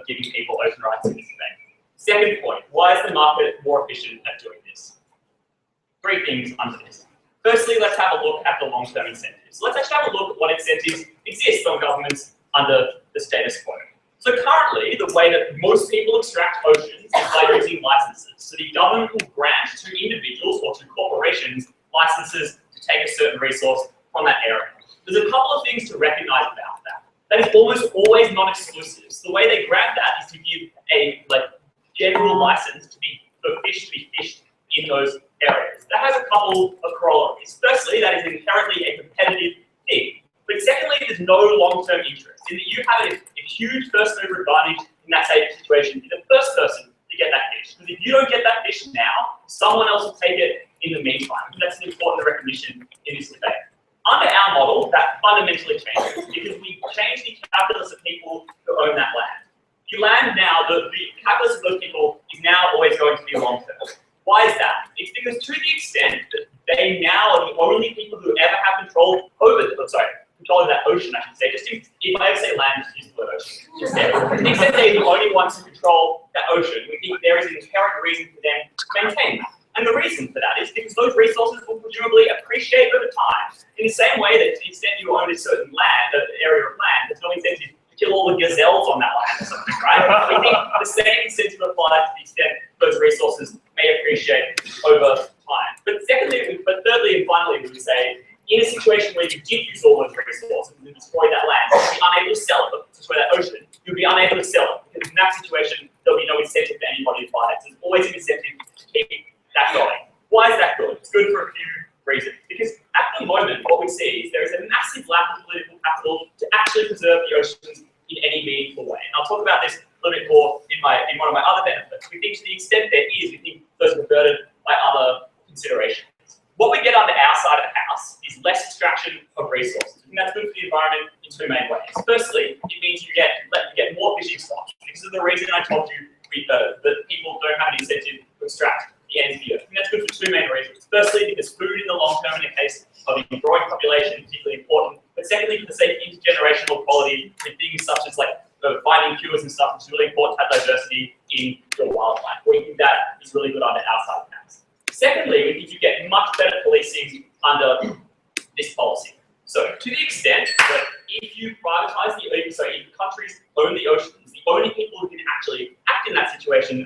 of giving people ocean rights in this debate. Second point, why is the market more efficient at doing this? Three things under this. Firstly, let's have a look at the long-term incentives. Let's actually have a look at what incentives exist on governments under the status quo. So currently, the way that most people extract oceans is by using licenses. So the government will grant to individuals or to corporations licenses to take a certain resource from that area. There's a couple of things to recognize about that. That is almost always non-exclusive. So the way they grant that is to give a general license for fish to be fished in those areas. That has a couple of corollaries. Firstly, that is inherently a competitive thing. But secondly, there's no long-term interest in that you have a huge first-mover advantage in that situation. You're the first person to get that fish. Because if you don't get that fish now, someone else will take it in the meantime. And that's an important recognition in this debate. Under our model, that fundamentally changes because we change the calculus of people who own that land. The land now, the calculus of those people is now always going to be long-term. Why is that? It's because to the extent that they now are the only people who ever have control over control of that ocean, I should say. If I ever say land, just use the word ocean. To the extent they're the only ones who control that ocean, we think there is an inherent reason for them to maintain that. And the reason for that is because those resources will presumably appreciate over time. In the same way that to the extent you own a certain land, an area of land, there's no incentive to kill all the gazelles on that land or something, right? We think the same incentive applies to the extent those resources may appreciate over time. But thirdly and finally, we would say, in a situation where you did use all those resources and destroy that land, you'd be unable to sell it, destroy that ocean, you'd be unable to sell it. Because in that situation, there'll be no incentive for anybody to buy it. So there's always an incentive to keep that going. Why is that good? It's good for a few reasons. Because at the moment, what we see is there is a massive lack of political capital to actually preserve the oceans in any meaningful way. And I'll talk about this a little bit more in one of my other benefits. We think to the extent there is, we think those are diverted by other considerations. What we get under our side of the house is less extraction of resources. And that's good for the environment in two main ways. Firstly, it means you get more fishing stocks. Because of the reason I told you that people don't have an incentive to extract the ends of the earth. And that's good for two main reasons. Firstly, because food in the long term in the case of a growing population is particularly important. But secondly, for the sake of intergenerational quality with things such as finding cures and stuff, it's really important to have diversity in your wildlife. We think that is really good under our side of the house. Secondly, we think you get much better policing under this policy. So to the extent that if you privatize if countries own the oceans, the only people who can actually act in that situation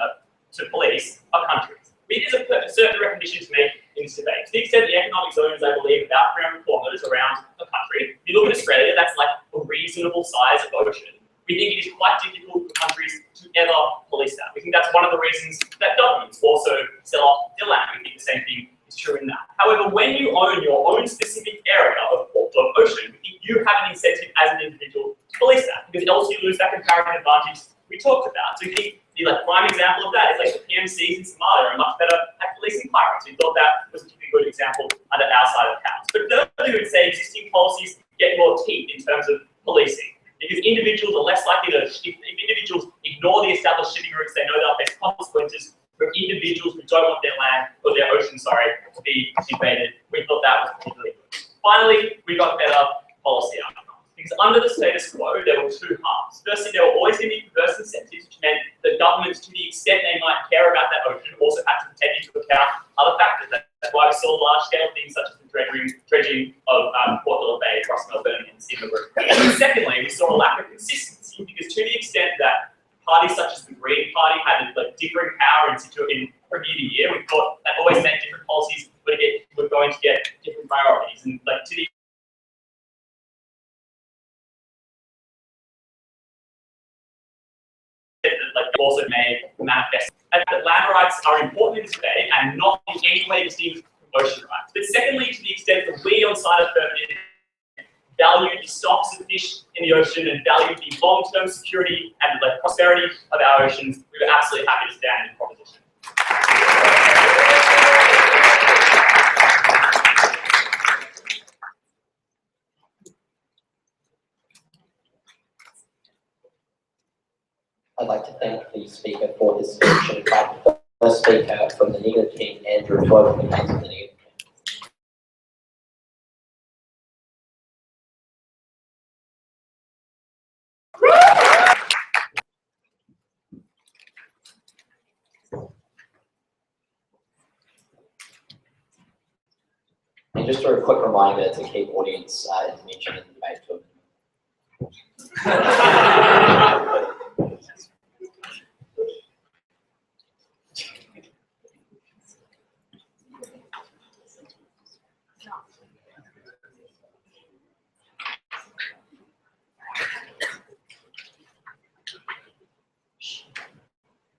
to police are countries. There's a certain recognition to make in this debate. To the extent the economic zone is, I believe, about 300 kilometres around a country. If you look at Australia, that's like a reasonable size of ocean. We think it is quite difficult for countries to ever police that. We think that's one of the reasons that governments also sell off their land. We think the same thing is true in that. However, when you own your own specific area of ocean, we think you have an incentive as an individual to police that, because else you lose that comparative advantage we talked about. So we think the prime example of that is the PMCs in Somalia are much better at policing pirates. We thought that was a particularly good example under our side of the house. But thirdly, we would say existing policies get more teeth in terms of policing. Because individuals are less likely to, if individuals ignore the established shipping routes, they know they'll face consequences. For individuals who don't want their land, or their ocean, to be invaded, we thought that was particularly good. Finally, we got better policy outcomes. Because under the status quo, there were two halves. Firstly, there were always going to be perverse incentives, which meant that governments, to the extent they might care about that ocean, also had to take into account other factors. That's why we saw large-scale things such as the dredging of Port Phillip Bay across Melbourne and Sydney. And secondly, we saw a lack of consistency, because to the extent that parties such as the Green Party had differing power from year to year, we thought that always meant different policies were going to get different priorities. And to the also made manifest that land rights are important in this debate and not in any way distinct from ocean rights. But secondly, to the extent that we on side of permanent value the stocks of fish in the ocean and value the long-term security and prosperity of our oceans, we were absolutely happy to stand in proposition. I'd like to thank the speaker for his speech and invite the first speaker from the Nigger King, Andrew Toy from the Council of the Nigger. just a quick reminder to keep audience attention in the debate to a minimum.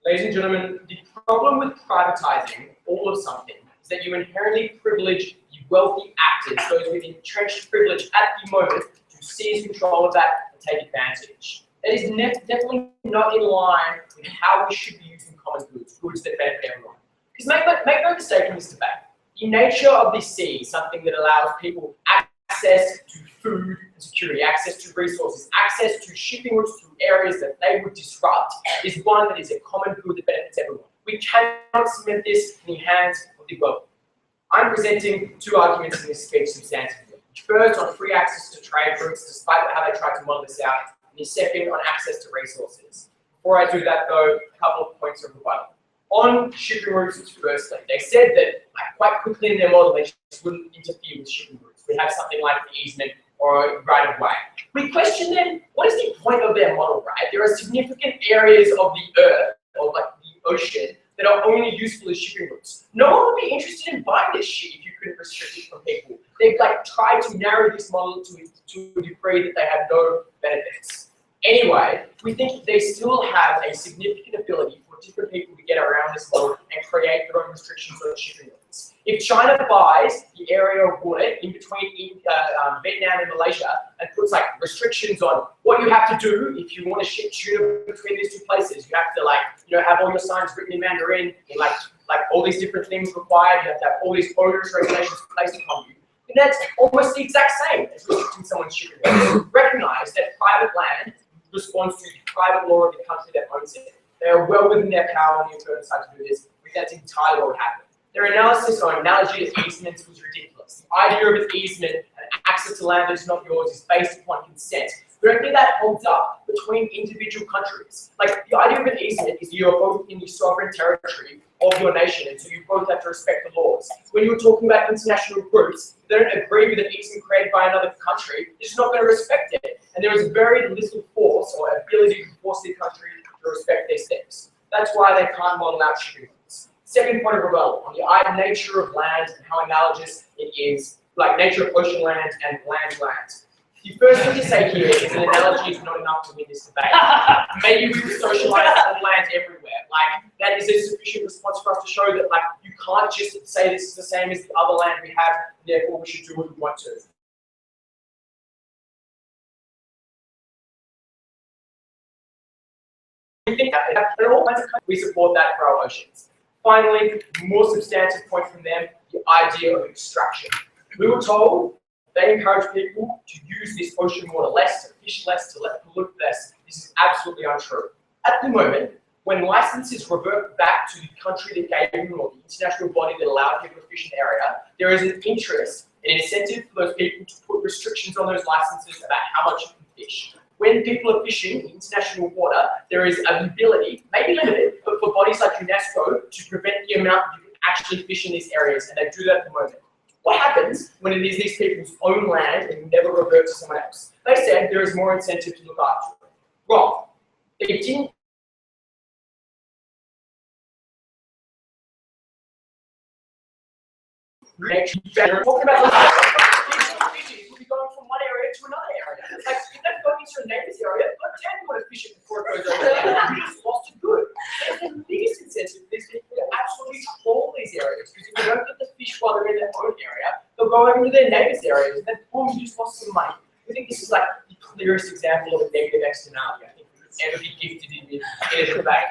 Ladies and gentlemen, the problem with privatizing all of something is that you inherently privilege the wealthy actors, those with entrenched privilege at the moment, to seize control of that and take advantage. That is definitely not in line with how we should be using common goods, goods that benefit everyone. Because make no mistake in this debate, the nature of the sea is something that allows people access to food and security, access to resources, access to shipping routes through areas that they would disrupt, is one that is a common good that benefits everyone. We cannot cement this in the hands of the wealthy. I'm presenting two arguments in this speech substantively. First, on free access to trade routes, despite how they tried to model this out, and the second, on access to resources. Before I do that, though, a couple of points of rebuttal. On shipping routes, firstly, they said that quite quickly in their model, they just wouldn't interfere with shipping routes. We have something like the easement or right of way. We question then, what is the point of their model, right? There are significant areas of the earth, or like the ocean, that are only useful as shipping routes. No one would be interested in buying this shit if you couldn't restrict it from people. They've tried to narrow this model to a degree that they have no benefits. Anyway, we think they still have a significant ability for different people to get around this model and create their own restrictions on shipping routes. If China buys the area of water in between Vietnam and Malaysia and puts restrictions on what you have to do if you want to ship tuna between these two places, you have to have all your signs written in Mandarin and all these different things required. You have to have all these onerous regulations placed upon you. And that's almost the exact same as restricting someone's shipping routes. Recognize that private land responds to the private law of the country that owns it. They are well within their power when the authorities decide to do this. That's entirely what would happen. Their analysis or analogy to easements was ridiculous. The idea of an easement and access to land that is not yours is based upon consent. We don't think that holds up between individual countries. The idea of an easement is you're both in the sovereign territory of your nation, and so you both have to respect the laws. When you're talking about international groups, they don't agree with an easement created by another country, they're just not going to respect it. And there is very little force or ability to force the country to respect these things. That's why they can't model out shipping routes. Second point of rebuttal, on the nature of land and how analogous it is, nature of ocean land and land land. The first thing to say here is an analogy is not enough to win this debate. Maybe we could socialize on land everywhere. That is a sufficient response for us to show that you can't just say this is the same as the other land we have, therefore we should do what we want to. We think that in all kinds of countries, we support that for our oceans. Finally, more substantive point from them, the idea of extraction. We were told they encourage people to use this ocean water less, to fish less, to pollute less. This is absolutely untrue. At the moment, when licenses revert back to the country that gave them or the international body that allowed people to fish an area, there is an interest, an incentive for those people to put restrictions on those licenses about how much you can fish. When people are fishing in international water, there is an ability, maybe limited, but for bodies like UNESCO to prevent the amount you can actually fish in these areas, and they do that at the moment. What happens when it is these people's own land and never revert to someone else? They said there is more incentive to look after it. Wrong. They didn't. Talking about fishes, we'll be going from one area to another area. If they're going into a neighbour's area, God damn, you want to fish it before it goes over there. You just lost a good. There's the biggest incentive for these people to absolutely troll these areas, because if they don't get the fish while they're in their own area, they'll go over to their neighbour's areas, and then boom, you just lost some money. I think this is the clearest example of a negative externality I think we could ever be gifted in a debate.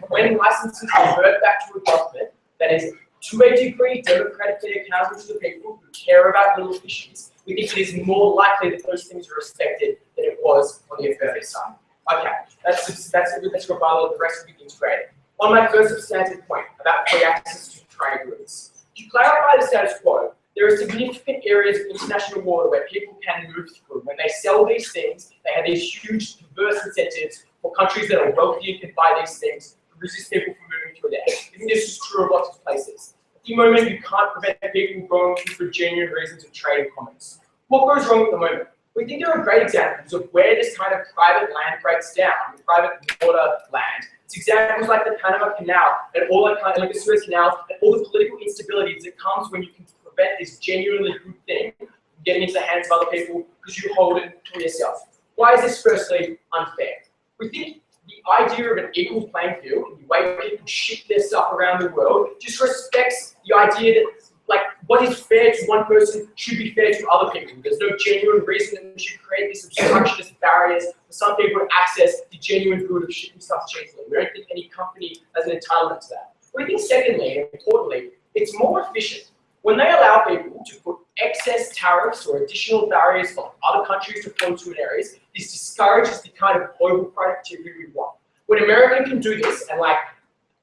When licenses revert back to a government that is to a degree democratically accountable to the people who care about little fishes, we think it is more likely that those things are respected than it was on the affirmative side. Okay, that's rebuttal, of the rest will be integrated. On my first substantive point about free access to trade routes. To clarify the status quo, there are significant areas of international water where people can move through. When they sell these things, they have these huge diverse incentives for countries that are wealthy and can buy these things to resist people from moving through there. I think this is true of lots of places. A the moment you can't prevent people growing for genuine reasons of trade and commerce. What goes wrong at the moment? We think there are great examples of where this kind of private land breaks down, private water land. It's examples like the Panama Canal and all that kind of, like the Suez Canal, and all the political instabilities that comes when you can prevent this genuinely good thing from getting into the hands of other people because you hold it for yourself. Why is this firstly unfair? We think the idea of an equal playing field, and the way people ship their stuff around the world, just respects the idea that like what is fair to one person should be fair to other people. There's no genuine reason that we should create these obstructionist barriers for some people to access the genuine good of shipping stuff cheaply. We don't think any company has an entitlement to that. We think secondly, and importantly, it's more efficient when they allow people to put excess tariffs or additional barriers for other countries to flow to areas. This discourages the kind of global productivity we want. When America can do this and like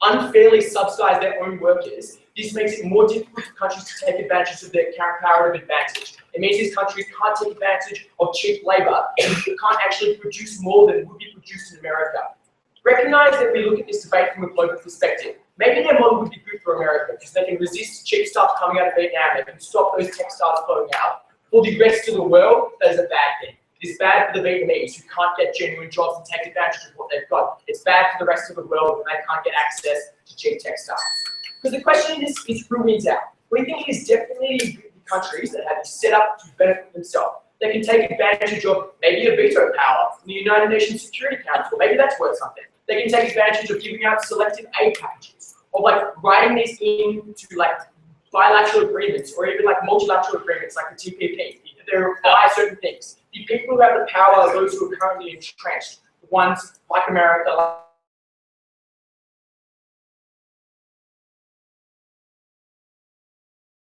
unfairly subsidize their own workers, this makes it more difficult for countries to take advantage of their comparative advantage. It means these countries can't take advantage of cheap labor and can't actually produce more than would be produced in America. Recognize that we look at this debate from a global perspective. Maybe their model would be good for America because they can resist cheap stuff coming out of Vietnam. They can stop those textiles flowing out. For the rest of the world, that is a bad thing. It's bad for the Vietnamese who can't get genuine jobs and take advantage of what they've got. It's bad for the rest of the world when they can't get access to cheap textiles. Because the question is who wins out? We think it is definitely the countries that have this set up to benefit themselves. They can take advantage of maybe a veto power from the United Nations Security Council. Maybe that's worth something. They can take advantage of giving out selective aid packages, or like writing these into like bilateral agreements, or even like multilateral agreements like the TPP. They require certain things. The people who have the power are those who are currently entrenched. The ones like America, like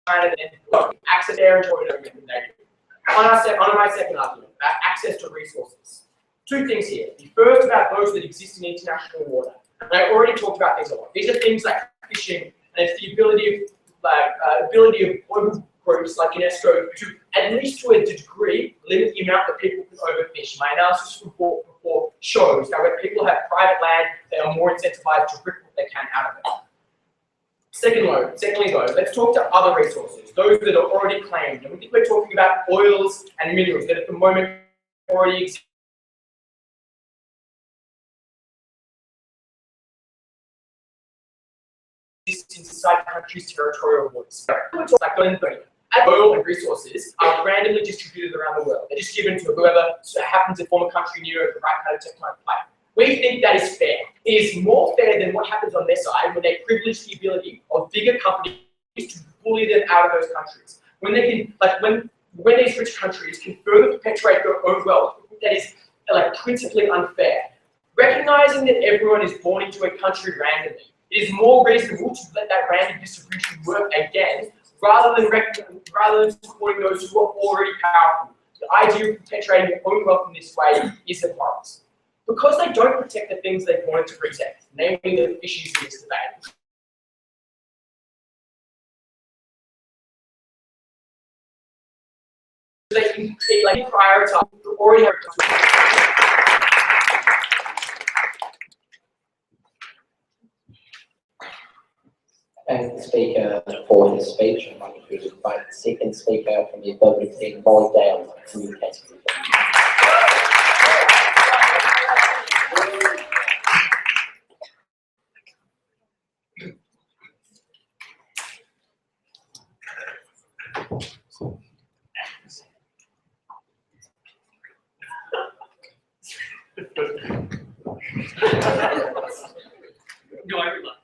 China, and access territory than they do. On my second argument, about access to resources. Two things here. The first about those that exist in international water. And I already talked about these a lot. These are things like fishing, and it's the ability of global groups like UNESCO to, at least to a degree, limit the amount that people can overfish. My analysis report before shows that when people have private land, they are more incentivized to rip what they can out of it. Secondly though, let's talk to other resources, those that are already claimed. And we think we're talking about oils and minerals that at the moment already exist inside countries' territorial waters. Like oil and resources are randomly distributed around the world. They're just given to whoever happens to form a country near the right kind of tectonic plate. We think that is fair. It is more fair than what happens on their side when they privilege the ability of bigger companies to bully them out of those countries. When they can, like when these rich countries can further perpetuate their own wealth, that is like principally unfair. Recognizing that everyone is born into a country randomly, it is more reasonable to let that random distribution work again, rather than supporting those who are already powerful. The idea of perpetuating your own wealth in this way is abhorrent. Because they don't protect the things they wanted to protect, namely the issues in this debate. They can prioritize who already have. Thank the speaker for his speech. I'd like to invite the second speaker from the Affirmative team, Molly Dale, from Newcastle. No, I realize.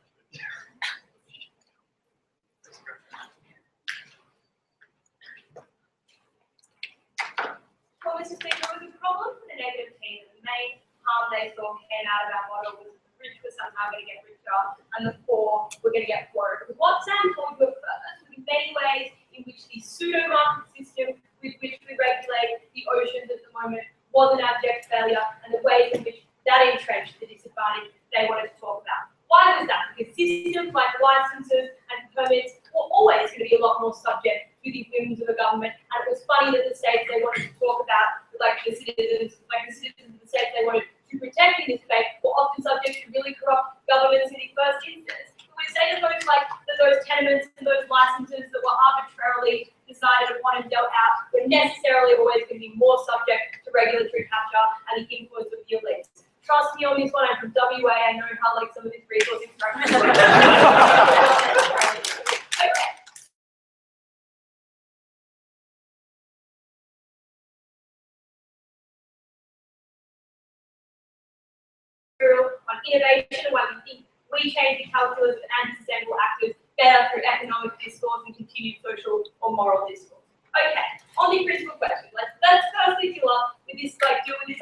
Well, Mr. Speaker, it was a problem for the negative team that the main harm they saw came out of our model was the rich were somehow going to get richer and the poor were going to get poorer. Because what Sam told you at first was in many ways in which the pseudo-market system with which we regulate the oceans at the moment was an abject failure, and the ways in which that entrenched the disadvantage they wanted to talk about. Why was that? Because systems like licenses and permits were always going to be a lot more subject to the whims of a government, and it was funny that the states they wanted to talk about, like the citizens of the states they wanted to protect in this debate, were often subject to really corrupt governments in the first instance. We say that those tenements and those Trust me on this one, I'm from WA, I know how like some of this resource extraction works. Okay. On innovation and why we think we change the calculus of anti-sustainable actors better through economic discourse and continued social or moral discourse. Okay, on the principal question, let's firstly deal with this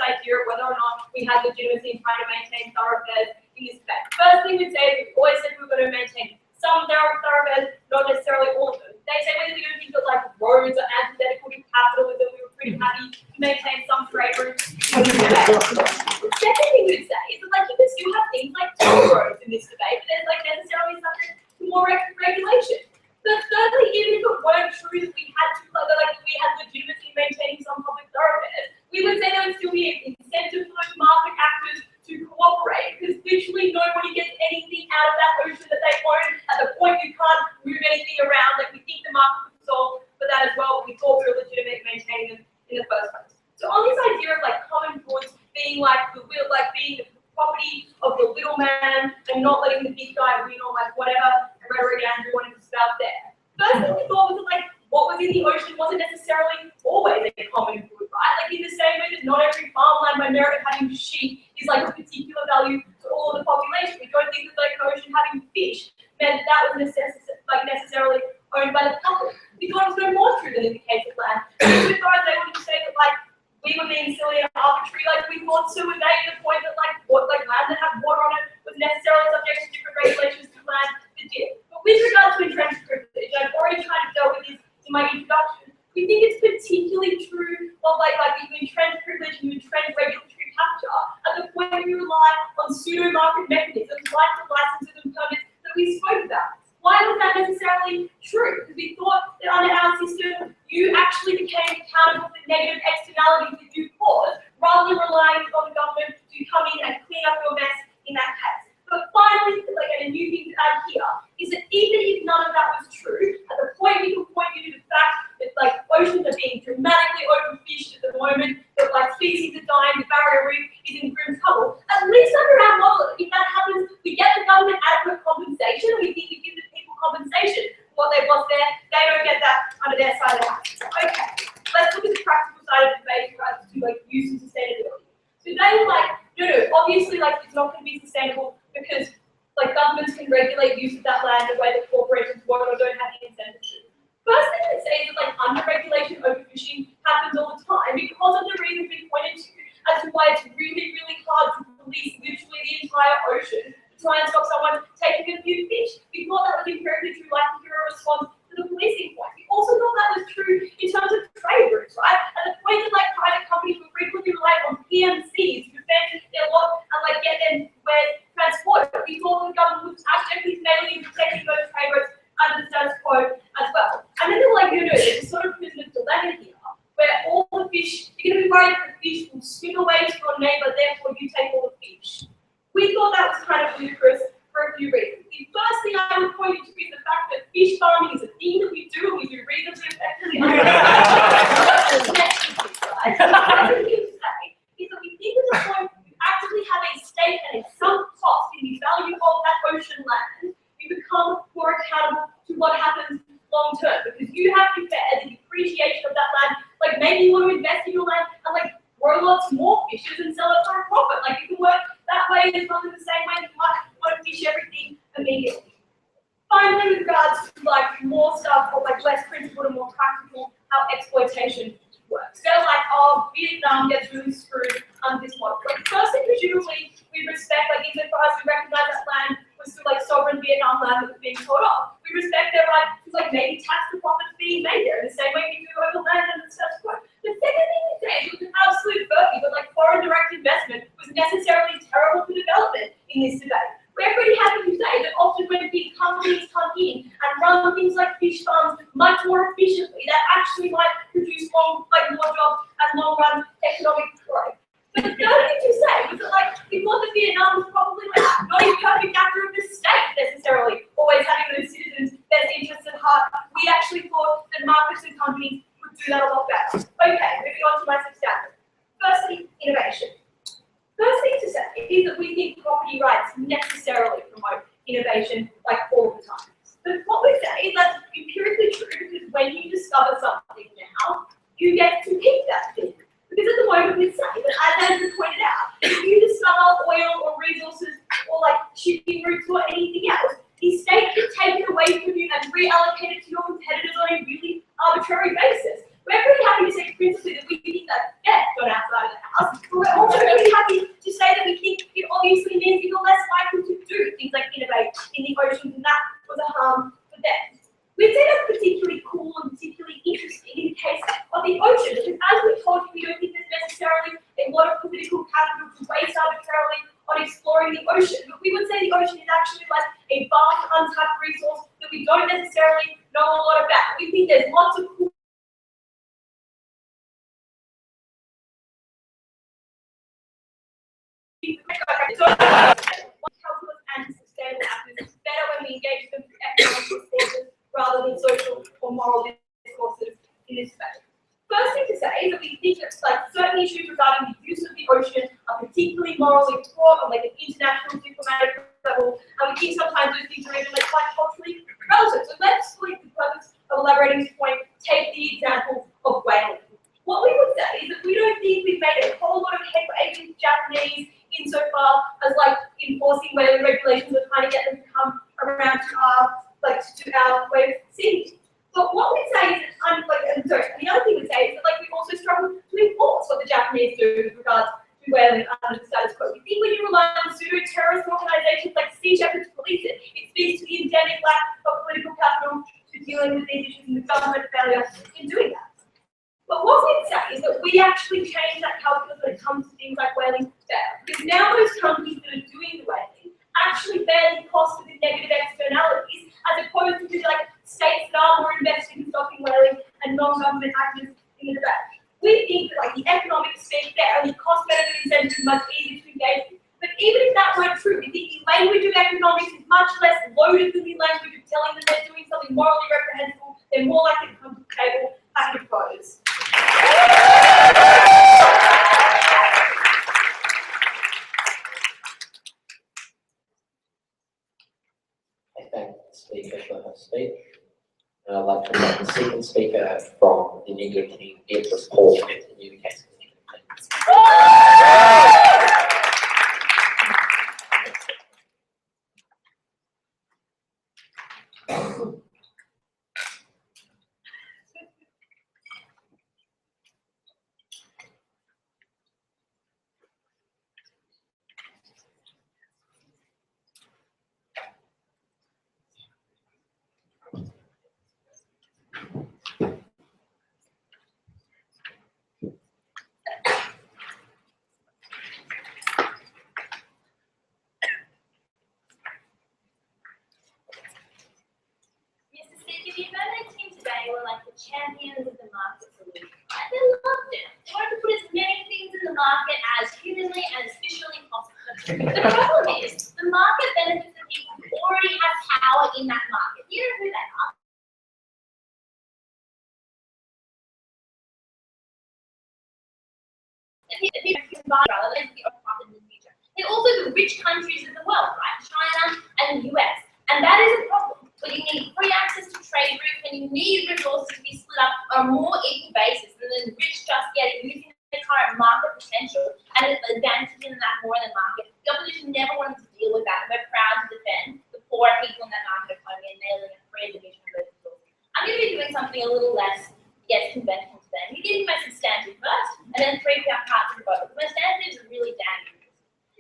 idea of whether or not we have legitimacy in trying to maintain thoroughfares in this debate. Firstly, we'd say we always said we were going to maintain some thoroughfares, not necessarily all of them. They say whether we don't think that like roads are antithetical to capitalism, we were pretty happy to maintain some trade routes. The second thing we'd say is that like you can still have things like toll roads in this debate, but there's like necessarily subject to more regulation. But thirdly, even if it weren't true that we had to we had legitimacy in maintaining some public thoroughfares, we would say there would still be an incentive for those market actors to cooperate, because literally nobody gets anything out of that ocean that they own. At the point you can't move anything around, like we think the market would solve for that as well, but we thought we were legitimate in maintaining them in the first place. So on this idea of like common goods being like the will, like being the property of the little man and not letting the big guy win, or like whatever rhetoric Andrew wanted to spout there. First thing we thought was that like what was in the ocean wasn't necessarily always a common good, right? Like in the same way that not every farmland by merit of having sheep is like a particular value to all of the population. We don't think that like an ocean having fish meant that was necessarily owned by the public. We thought it was no more true than in the case of land. We thought they wanted to say that like we were being silly and arbitrary, like we thought so were they, the point that like land that had water on it was necessarily subject to different regulations to land that did. But with regard to entrenched privilege, I've already tried to deal with this in my introduction. We think it's particularly true of like the entrenched privilege and entrenched regulatory capture at the point we rely on pseudo-market mechanisms like the licenses and permits that we spoke about. Why was that necessarily true? Because we thought that under our system, you actually became accountable for negative externalities that you caused, rather than relying on the government to come in and clean up your mess in that case. But finally, a new thing to add here is that even if none of that was true, at the point we can point you to the fact that like oceans are being dramatically overfished at the moment, that like species are dying, the barrier reef is in grim trouble. At least under our model, if that happens, we get the government adequate compensation, and we think we give the people compensation for what they've lost there. They don't get that under their side of the house. Okay, let's look at the practical side of the debate to like use and sustainability. So they were like, no, obviously like it's not going to be sustainable because like governments can regulate use of that land in a way that corporations won't or don't have the incentive to. First thing to say is that like under-regulation overfishing happens all the time because of the reasons we pointed to as to why it's really, really hard to police literally the entire ocean to try and stop someone taking a few fish. We thought that was empirically true, like hero response to the policing point. We also thought that was true in terms of trade routes, right? At the point that like private companies would frequently rely on PMCs to defend their lot and like get them where transported. We thought the government was actually failing in protecting those trade routes under the status quo as well. And then they were like, no, there's a sort of prisoner's dilemma here, where all the fish, you're going to be worried that the fish will swim away to your neighbor, therefore you take all the fish. We thought that was kind of ludicrous for a few reasons. The first thing I would point you to is the fact that fish farming is a thing that we do, and we do reasonably effectively. The second thing to say is that we think at the point you actually have a stake and a sunk cost in the value of that ocean land, you become more accountable to what happens long term, because you have to bear the depreciation of that land. Like maybe you want to invest in your land and like grow lots more fishes and sell it for a profit. Like you can work that way as well as the same way you might want to fish everything immediately. Finally, with regards to like more stuff or like less principled and more practical, how exploitation works. So like, oh, Vietnam gets really screwed on this model. Like firstly, presumably we respect, like insofar as we recognize that land was still like sovereign Vietnam land that was being sold off. We respect their right to like maybe tax the profits being made there in the same way we do over land and the status quo. The second thing we say is an absolute burpee, but like foreign direct investment was necessarily terrible for development in this debate. We're pretty happy to say that often when big companies come in and run things like fish farms much more efficiently, that actually might produce more jobs and long-run economic growth. But the other thing to say was that like we thought that Vietnam was probably like not a perfect actor of the state necessarily, always having those citizens' best interests at heart. We actually thought that markets and companies would do that a lot better. Okay, moving on to my substantive. Firstly, innovation. First thing to say is that we think property rights necessarily promote innovation like all the time. But what we say is that's empirically true because when you discover something now, you get to keep that thing. Because at the moment we say that, as Andrew pointed out, if you discover oil or resources or like shipping routes or anything else, the state can take it away from you and reallocate it to your competitors on a really arbitrary basis. We're pretty happy to say principally that we think that's theft on our side of the house, but we're also pretty happy to say that we think it obviously means you're less likely to do things like innovate in the oceans, and that was a harm for them. We'd say that's particularly cool and particularly interesting in the case of the ocean, because as we told you, we don't think there's necessarily a lot of political capital to waste arbitrarily on exploring the ocean, but we would say the ocean is actually like a vast untapped resource that we don't necessarily know a lot about. We think there's lots of cool calculus and sustainable activism is better when we engage them through economic discourses rather than social or moral discourses in this space. First thing to say is that we think that like certain issues regarding the use of the ocean are particularly morally fraught on like an international diplomatic level, and we think sometimes those things are even like quite culturally relative. So let's, for the purpose of elaborating this point, take the example of whaling. What we would say is that we don't think we've made a whole lot of headway with Japanese insofar as like enforcing whaling regulations or trying to get them to come around to our way of seeing. But what we say is that, the other thing we say is that like we also struggle to enforce what the Japanese do with regards to whaling under the status quo. We think when you rely on pseudo-terrorist organisations like Sea Shepherd to police it, it speaks to the endemic lack of political capital to dealing with these issues and the government failure in doing that. But what we'd say is that we actually change that calculus when it comes to things like whaling better. Because now those companies that are doing the whaling actually bear the cost of the negative externalities, as opposed to like states that are more invested in stopping whaling and non-government actors in the debate. We think that like the economics speak there and the cost-benefit incentive is much easier to engage with. But even if that weren't true, we think the language of economics is much less loaded than the language of telling them they're doing something morally reprehensible. They're more likely to come to the table happy to pose. I thank the speaker for her speech. And I'd like to invite the second speaker from the Negro team, Empress Paul, to continue the case. Were like the champions of the market solution. Right? They loved it. They wanted to put as many things in the market as humanly and as efficiently possible. The problem is, the market benefits the people who already have power in that market. You know who they are. The people who can buy rather than be profit in the future. They're also the rich countries of the world, right? China and the US. And that is a problem. But you need free access to trade routes and you need resources to be split up on a more equal basis than the rich just get using their current market potential and advantaging that more in the market. The opposition never wanted to deal with that, and we're proud to defend the poor people in that market economy and nailing a free division of those resources. I'm going to be doing something a little less, conventional today. You need my substantive first, and then 3 parts of both. My substantive is really damn interesting.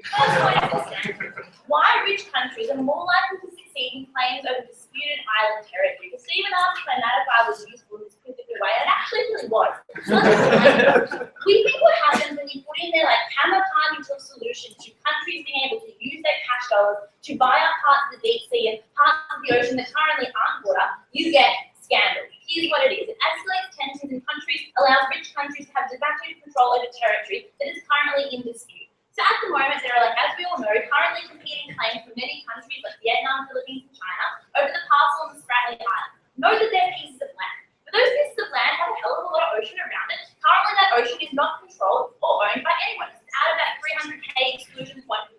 First point is substantive. Why rich countries are more likely to succeed in claims over disputed island territory. Because Stephen asked if my metaphor was useful in this specific way, and it actually really was. We think what happens when you put in there like hammer time until solution to countries being able to use their cash dollars to buy up parts of the deep sea and parts of the ocean that currently aren't water, you get scandal. Here's what it is. It escalates tensions in countries, allows rich countries to have de facto control over territory that is currently in dispute. So at the moment, there are, like, as we all know, currently competing claims from many countries like Vietnam, Philippines, and China over the parcel on the Spratly Island. Note that they're pieces of land. But those pieces of land have a hell of a lot of ocean around it. Currently, that ocean is not controlled or owned by anyone. It's out of that 300K exclusion point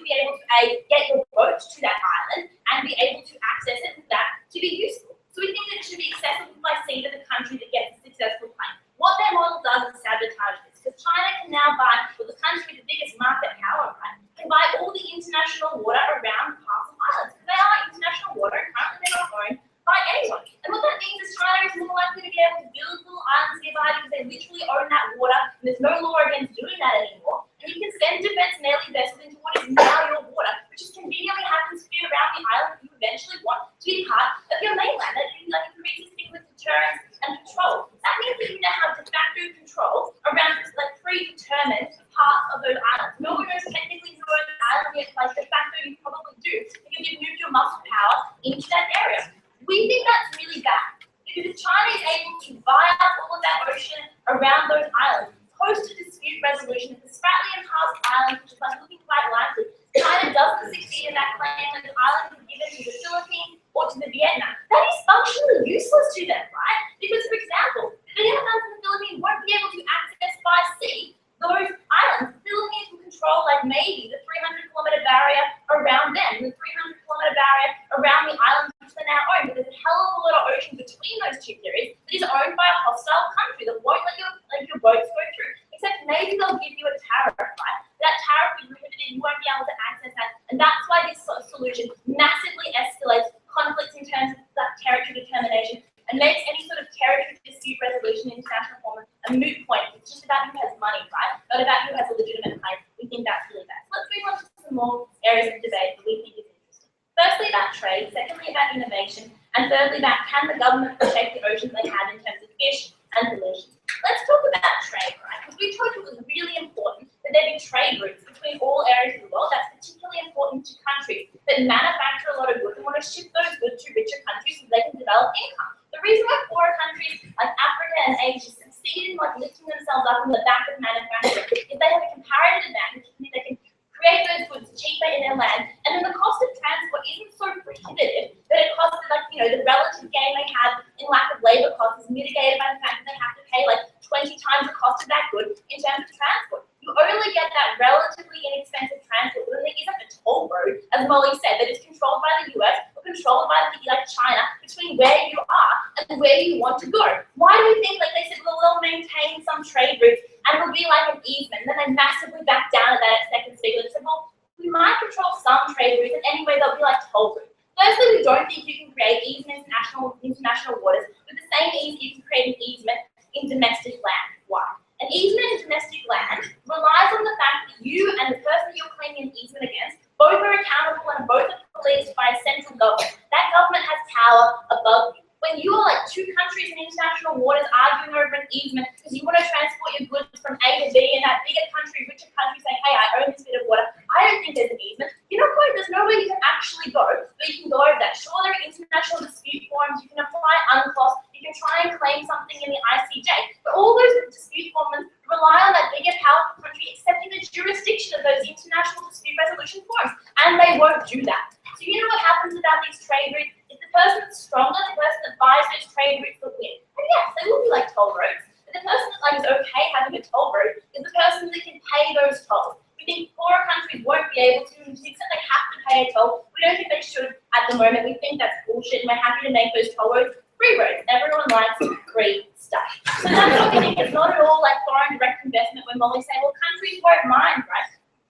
be able to get your boat to that island and be able to access it for that to be useful. So we think that it should be accessible by sea to the country that gets a successful claim. What their model does is sabotage this, because China can now buy, well, the country with the biggest market power, right, can buy all the international water around parts of islands. They are international water, and currently they're not owned by anyone. And what that means is China is more likely to be able to build little islands nearby because they literally own that water, and there's no law against doing that anymore. And you can send defense navy vessels into what is now your water, which just conveniently happens to be around the island that you eventually want to be part of your mainland. That increases things with deterrence and control. That means that you now have de facto control around this like predetermined parts of those islands. No one knows technically who owns the island yet, like de facto you probably do, because you've moved your muscle power into that area. We think that's really bad, because if China is able to buy up all of that ocean around those islands, post a dispute resolution at the Spratly and Pass Islands, which is like looking quite likely, China doesn't succeed in that claim and the island is given to the Philippines or to the Vietnam. That is functionally useless to them, right? Because, for example, the Vietnam and the Philippines won't be able to access by sea those islands. The Philippines will control like maybe the 300-kilometer barrier around them, the 300-kilometer barrier around the islands which they now own, but there's a hell of a lot of ocean between those two theories that is owned by a hostile country that won't let your boats go through. Except maybe they'll give you a tariff, right? That tariff is prohibited, you won't be able to access that, and that's why this sort of solution massively escalates conflicts in terms of that territory determination and makes any sort of territory dispute resolution in international form a moot point. It's just about who has money, right? Not about who has a legitimate claim. We think that's really bad. So let's move on to some more areas of debate that we think is interesting. Firstly, about trade. Secondly, about innovation. And thirdly, about can the government protect the oceans they have in terms of fish and pollution. Let's talk about trade, right? Because we told you it was really important that there be trade routes between all areas of the world. That's particularly important to countries that manufacture a lot of goods and want to ship those goods to richer countries so they can develop income. The reason why poorer countries like Africa and Asia succeed in like lifting themselves up on the back of manufacturing is they have a comparative advantage. They can create those goods cheaper in their land, and then the cost of transport isn't so prohibitive that it costs like, you know, the relative gain they have in lack of labor costs is mitigated by the fact that they have to pay like 20 times the cost of that good in terms of transport. You only get that relatively inexpensive transport when there isn't a toll road, as Molly said, that is controlled by the US or controlled by like China between where you are and where you want to go. Why do we think, like they said, well, we'll maintain some trade routes and it'll be like an easement, and then they massively back down at that at second speed. They said, well, we might control some trade routes, and anyway, they'll be like toll routes. Firstly, we don't think you can create easements in international waters with the same ease you can create an easement in domestic land. Why? An easement in domestic land relies on the fact that you and the person you're claiming an easement against both are accountable and both are policed by a central government. That government has power above you. When you are like two countries in international waters arguing over an easement because you want to transport your goods from A to B, and that bigger country, richer country saying, hey, I own this bit of water, I don't think there's an easement. You're not going, there's nowhere you can actually go, but you can go over that. Sure, there are international dispute forums, you can apply UNCLOS, you can try and claim something in the ICJ, but all those dispute forums rely on that bigger, powerful country accepting the jurisdiction of those international dispute resolution forums, and they won't do that. So you know what happens about these trade routes? If the person that's stronger, the person that buys those trade routes will win. And yes, they will be like toll roads, but the person that like is okay having a toll road is the person that can pay those tolls. We think poorer countries won't be able to the extent they have to pay a toll. We don't think they should at the moment. We think that's bullshit, and we're happy to make those toll roads free roads. Everyone likes free stuff. So that's what we think. It's not at all like foreign direct investment when Molly's saying, well, countries won't mind, right?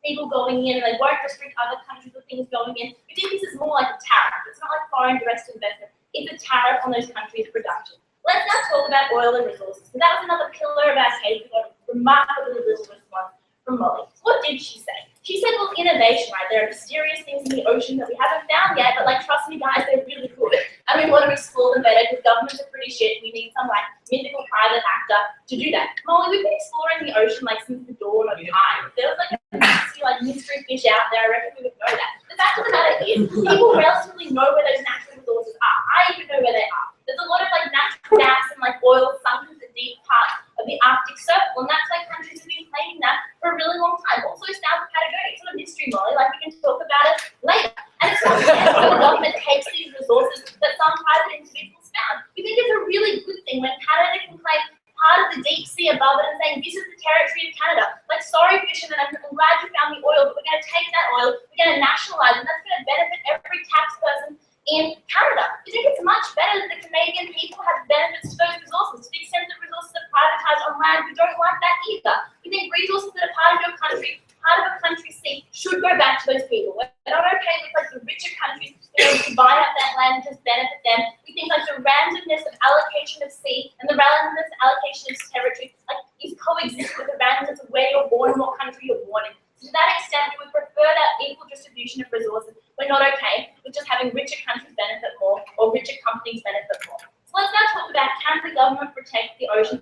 People going in, and they won't restrict other countries with things going in. We think this is more like a tariff. It's not like foreign direct investment. It's a tariff on those countries' production. Let's now talk about oil and resources. So that was another pillar of our case. We got a remarkably little response from Molly. What did she say? She said, well, innovation, right? There are mysterious things in the ocean that we haven't found yet, but like, trust me guys, they're really good. And we want to explore them better because governments are pretty shit. We need some like mythical private actor to do that. Molly, we've been exploring the ocean like since the dawn of time. If there was like a nasty like mystery fish out there, I reckon we would know that. The fact of the matter is, people relatively know where those natural resources are. I even know where they are. There's a lot of like natural gas and like oil sunk into the deep part of the Arctic Circle, and that's like countries have been claiming that for a really long time. Also south of Patagonia. It's not a mystery, Molly, like we can talk about it later. And it's not fair when the government takes these resources that some private individuals found. We think it's a really good thing when Canada can claim part of the deep sea above it and saying this is the territory of Canada. Like, sorry fishermen, I'm glad you found the oil, but we're going to take that oil, we're going to nationalise, and that's going to benefit every tax person in Canada. We think it's much better that the Canadian people have benefits to those resources. To the extent that resources are privatised on land, we don't like that either. We think resources that are part of your country, part of a country's seat, should go back to those people. We're not okay with like the richer countries to buy up that land and just benefit them. We think like the randomness of allocation of seat and the randomness of allocation of territory like is coexist with the randomness of where you're born and what country you're born in. To that extent, we would prefer that equal distribution of resources. We're not okay with just having richer countries benefit more or richer companies benefit more. So let's now talk about, can the government protect the ocean?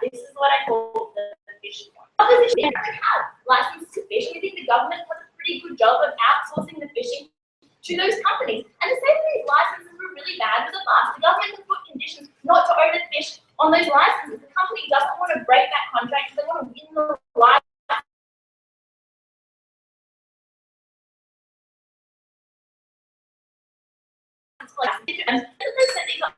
This is what I call the fishing one. Opposition have licenses to fish. We think the government does a pretty good job of outsourcing the fishing to those companies. And the same with these licenses were really bad was a bust. The government can put conditions not to overfish on those licenses. The company doesn't want to break that contract because they want to win the license. And they said these are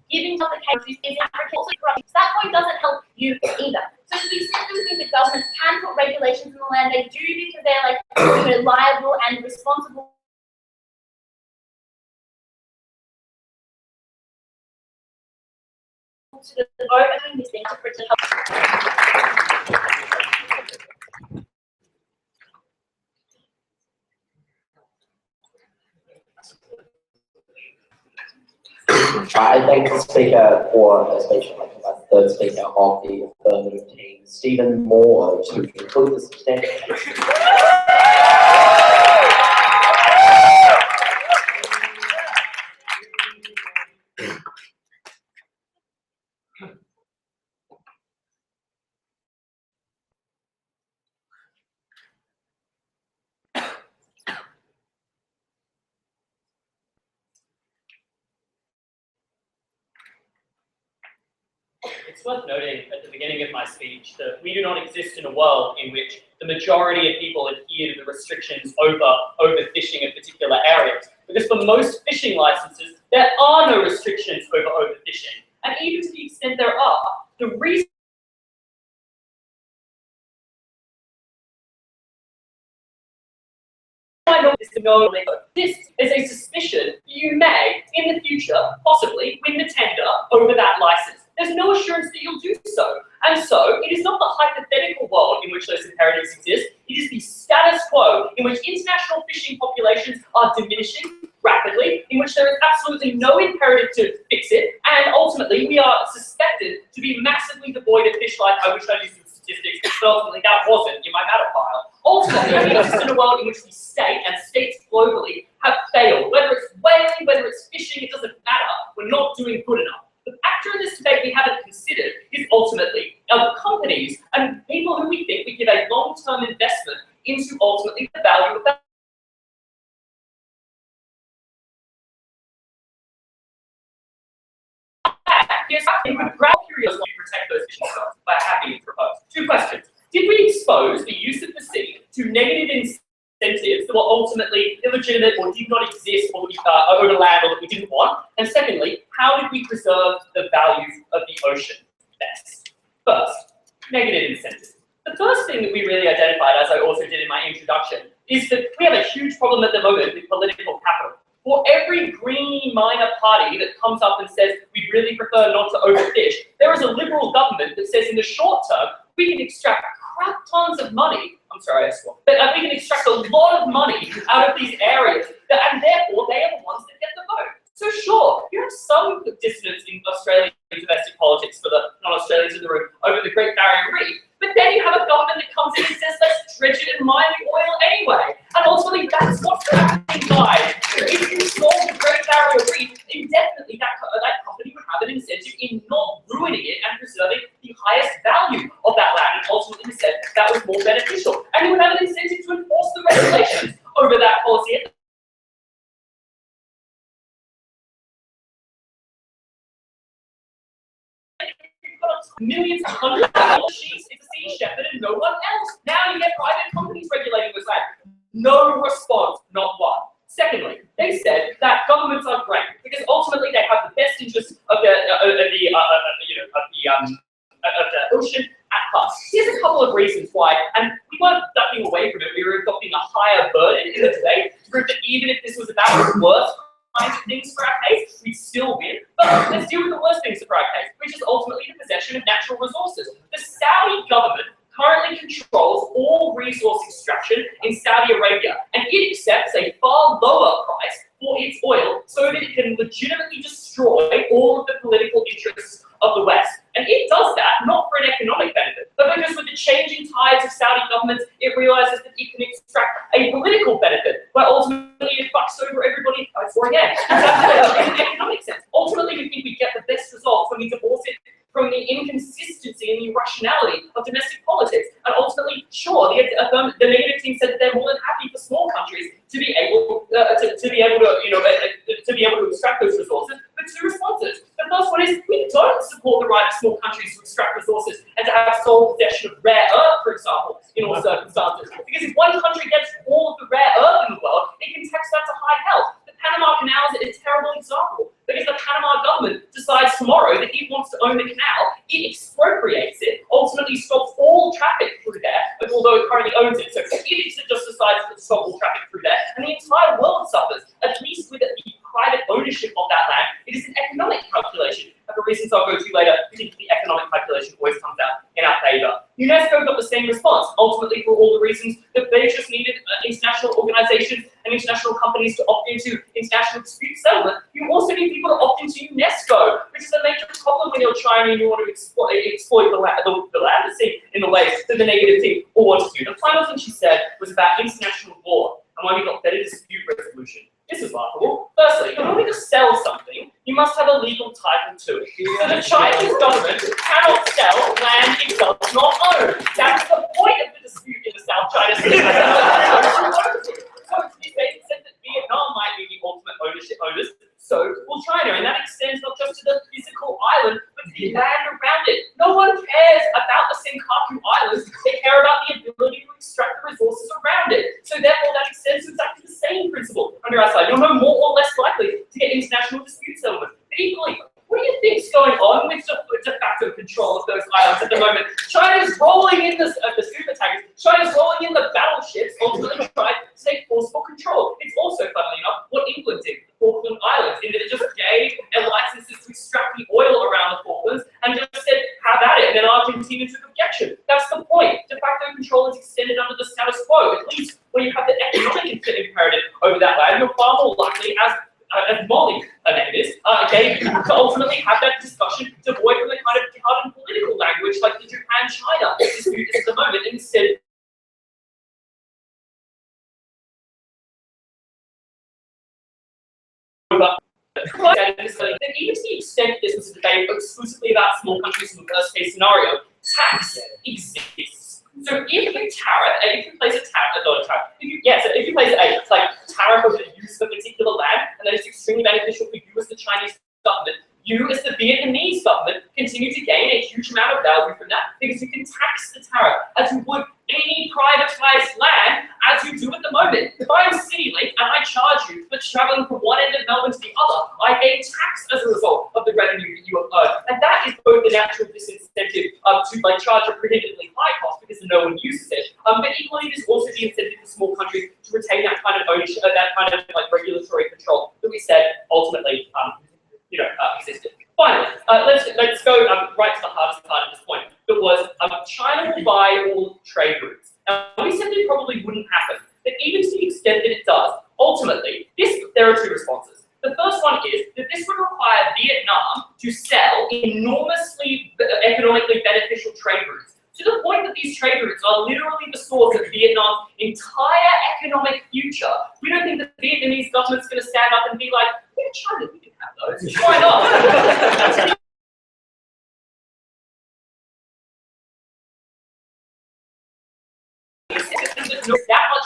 giving up the countries is Africa also corrupt. That point doesn't help you either. So to the extent that we think that governments can put regulations in the land, they do because they're like liable and responsible to the vote of this thing to protect. I thank the speaker for a speech like the third speaker of the affirmative team, Stephen Moore, to conclude the substantive. It's worth noting at the beginning of my speech that we do not exist in a world in which the majority of people adhere to the restrictions over overfishing of particular areas. Because for most fishing licenses, there are no restrictions over overfishing. And even to the extent there are, the reason is to know this is a suspicion that you may, in the future, possibly win the tender over that license. There's no assurance that you'll do so. And so, it is not the hypothetical world in which those imperatives exist, it is the status quo in which international fishing populations are diminishing rapidly, in which there is absolutely no imperative to fix it, and ultimately we are suspected to be massively devoid of fish life. I wish I knew some statistics, but ultimately that wasn't in my matter file. Ultimately, we exist in a world in which the state and states globally have failed. Whether it's whaling, whether it's fishing, it doesn't matter. We're not doing good enough. The factor in this debate we haven't considered is ultimately our companies and people who we think we give a long-term investment into ultimately the value of that. Yes, we would grab curiosity to protect those fishing stocks by happy to propose. Two questions. Did we expose the use of the sea to negative incentives that were ultimately illegitimate or did not exist or over land or that we didn't want? And secondly, how did we preserve the value of the ocean best? First, negative incentives. The first thing that we really identified, as I also did in my introduction, is that we have a huge problem at the moment with political capital. For every greeny minor party that comes up and says we'd really prefer not to overfish, there is a Liberal government that says in the short term we can extract crap tons of money. I'm sorry, I swore. But we can extract a lot of money out of these areas, and therefore they are the ones that get the vote. So sure, you have some dissonance in Australian domestic politics for the non-Australians in the room over the Great Barrier Reef, but then you have a government that comes in and says let's dredge it and mine the oil anyway. And ultimately that's what's happening, guys. If you solve the Great Barrier Reef, indefinitely that company would have an incentive in not ruining it and preserving the highest value of that land, and ultimately said that was more beneficial. And you would have an incentive to enforce the regulations over that policy. Millions of hundreds of sheep, it's a sea shepherd and no one else. Now you get private companies regulating this land. No response, not one. Secondly, they said that governments are great because ultimately they have the best interests of the ocean at heart. Here's a couple of reasons why, and we weren't ducking away from it. We were adopting a higher burden in the debate to prove that even if this was about the worst kinds of things for our case, we'd still win. But let's deal with the worst things for our case, which is ultimately the possession of natural resources. The Saudi government currently controls all resource extraction in Saudi Arabia, and it accepts a far lower price for its oil so that it can legitimately destroy all of the political interests of the West. And it does that not for an economic benefit, but because with the changing tides of Saudi governments, it realizes that it can extract a political benefit, where ultimately it fucks over everybody again. In an economic sense. Ultimately, we think we get the best results when we divorce it from the inconsistency and the irrationality of domestic politics. And ultimately, sure, the negative team said that they're more than happy for small countries to be able to extract those resources. But two responses. The first one is we don't support the right of small countries to extract resources and to have sole possession of rare earth, for example, in all circumstances. Because if one country gets all of the rare earth in the world, it can tax that to high health. The Panama Canal is a terrible example. Because the Panama government decides tomorrow that it wants to own the canal, it expropriates it, ultimately stops all traffic through there, although it currently owns it. So it just decides to stop all traffic through there, and the entire world suffers. At least with the private ownership of that land, it is an economic calculation. And for reasons I'll go to later, I think the economic calculation always comes out in our favour. UNESCO got the same response, ultimately for all the reasons that they just needed international organisations and international companies to opt into international dispute settlement. You also need people to opt into UNESCO, which is a major problem when you're trying and you want to exploit the land in the ways that the negative team all want to do. The final thing she said was about international law and why we got better dispute resolution. This is laughable. Firstly, in order to sell something, you must have a legal title to it. So the Chinese government cannot sell land it does not own. That's the point of the dispute in the South China Sea. So they said that Vietnam might be the ultimate owners, so will China, and that extends not just to the physical island, but the land around it. No one cares about the Senkaku Islands, they care about the ability to extract the resources around it. So therefore that extends to exactly the same principle under our side. You're no more or less likely to get international dispute settlement. But equally, what do you think's going on with de facto control of those islands at the moment? China's rolling in the super tankers, China's rolling in the battleships, ultimately trying to take forceful control. It's also, funnily enough, what England did, the Falkland Islands, in that it just gave licenses to extract the oil around the Falklands and just said, have at it, and then Argentina took objection. That's the point. De facto control is extended under the status quo. At least when you have the economic imperative over that land, you're far more likely, as Molly gave you, to ultimately have that discussion devoid from the kind of hardened political language like the Japan-China dispute is at the moment, and instead that even to the extent this was a debate exclusively about small countries in the worst case scenario, tax exists. So if you tariff, and if you place a tariff, not a tariff, if you place a tariff over the use of a particular land, and that is extremely beneficial for you as the Chinese government, you as the Vietnamese government continue to gain a huge amount of value from that because you can tax the tariff as you would any privatized land as you do at the moment. If I am CityLink and I charge you for traveling from one end of Melbourne to the other, I gain tax as a result of the revenue that you have earned. And that is both the natural disincentive to charge a prohibitively high cost because no one uses it, but equally it is also the incentive for small countries to retain that kind of ownership, that kind of regulatory control that we said ultimately existed. Finally, let's go right to the hardest part at this point. That was China will buy all trade routes. Now, we said that probably wouldn't happen, but even to the extent that it does, ultimately, there are two responses. The first one is that this would require Vietnam to sell enormously economically beneficial trade routes, to the point that these trade routes are literally the source of Vietnam's entire economic future. We don't think that the Vietnamese government's going to stand up and be like, yeah, China, we can have those. Why not? There's that much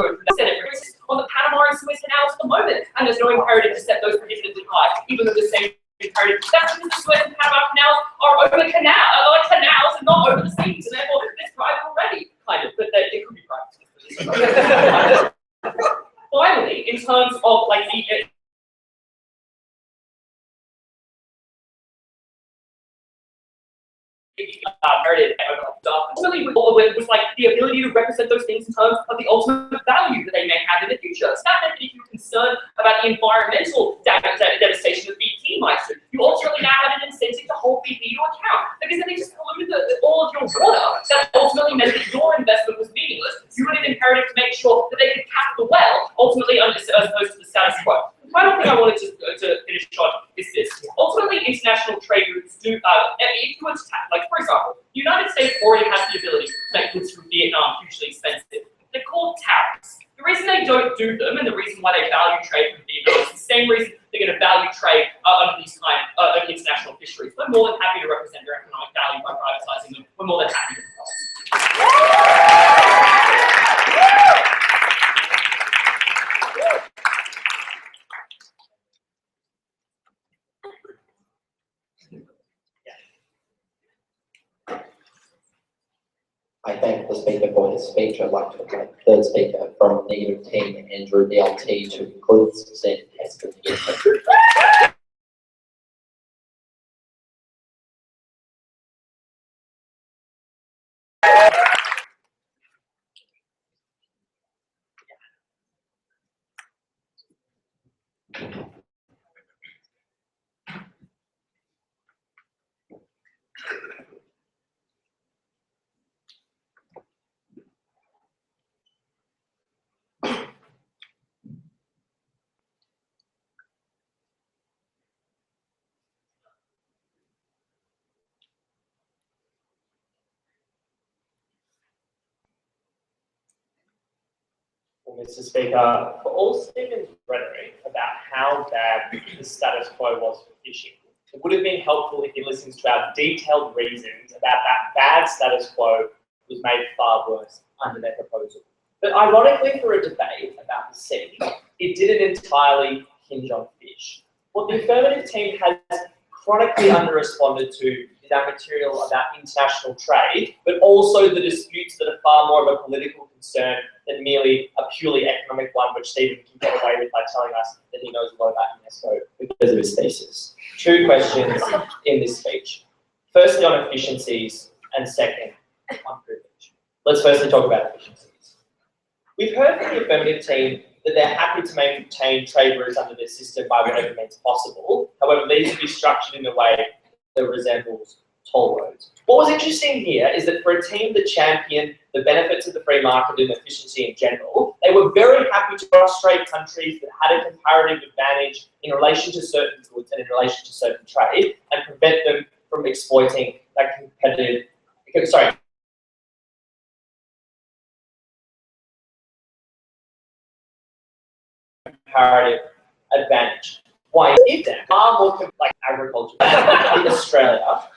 on the Panama and Suez canals at the moment, and there's no imperative to set those prohibitively high, even though the same imperative. That's because the Suez and Panama canals are over canals and not over the seas, and therefore it's private already, kind of, but it could be private. finally, in terms of like the narrative ultimately was like the ability to represent those things in terms of the ultimate value that they may have in the future. It's not that if you're concerned about the environmental devastation that BP might do, you ultimately now have an incentive to hold BP to account. Because if they just polluted all of your water, that ultimately meant that your investment was meaningless. You had an imperative to make sure that they could cap the well, ultimately as opposed to the status quo. The final thing I wanted to finish on is this. Ultimately, international trade routes do, if you were to like, for example, the United States already has the ability to make goods from Vietnam hugely expensive. They're called tariffs. The reason they don't do them and the reason why they value trade from Vietnam is the same reason they're going to value trade under these kind of international fisheries. We're more than happy to represent their economic value by privatizing them. We're more than happy to propose. I thank the speaker for his speech. I'd like to invite the third speaker from negative team, Andrew BLT, to conclude the consent test of the meeting. Well, Mr. Speaker, for all Stephen's rhetoric about how bad the status quo was for fishing, it would have been helpful if he listens to our detailed reasons about that bad status quo was made far worse under their proposal. But ironically, for a debate about the sea, it didn't entirely hinge on fish. What the affirmative team has chronically under-responded to is our material about international trade, but also the disputes that are far more of a political concern than merely a purely economic one, which Stephen can get away with by telling us that he knows a lot about UNESCO because of his thesis. Two questions in this speech. Firstly, on efficiencies, and second, on privilege. Let's firstly talk about efficiencies. We've heard from the affirmative team that they're happy to maintain trade routes under their system by whatever means possible. However, these will be structured in a way that resembles toll roads. What was interesting here is that for a team that championed the benefits of the free market and efficiency in general, they were very happy to frustrate countries that had a comparative advantage in relation to certain goods and in relation to certain trade and prevent them from exploiting that comparative advantage. Why is that? Far more like agriculture in Australia.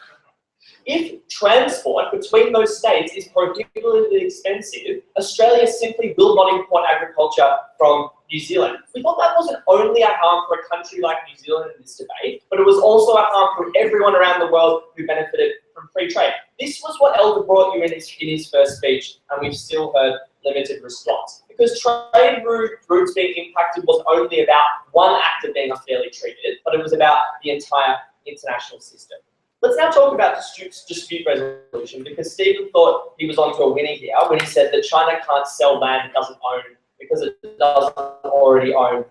If transport between those states is prohibitively expensive, Australia simply will not import agriculture from New Zealand. We thought that wasn't only a harm for a country like New Zealand in this debate, but it was also a harm for everyone around the world who benefited from free trade. This was what Elder brought you in his first speech, and we've still heard limited response. Because trade routes being impacted was only about one actor being unfairly treated, but it was about the entire international system. Let's now talk about dispute resolution, because Stephen thought he was onto a winner here when he said that China can't sell land it doesn't own because it doesn't already own.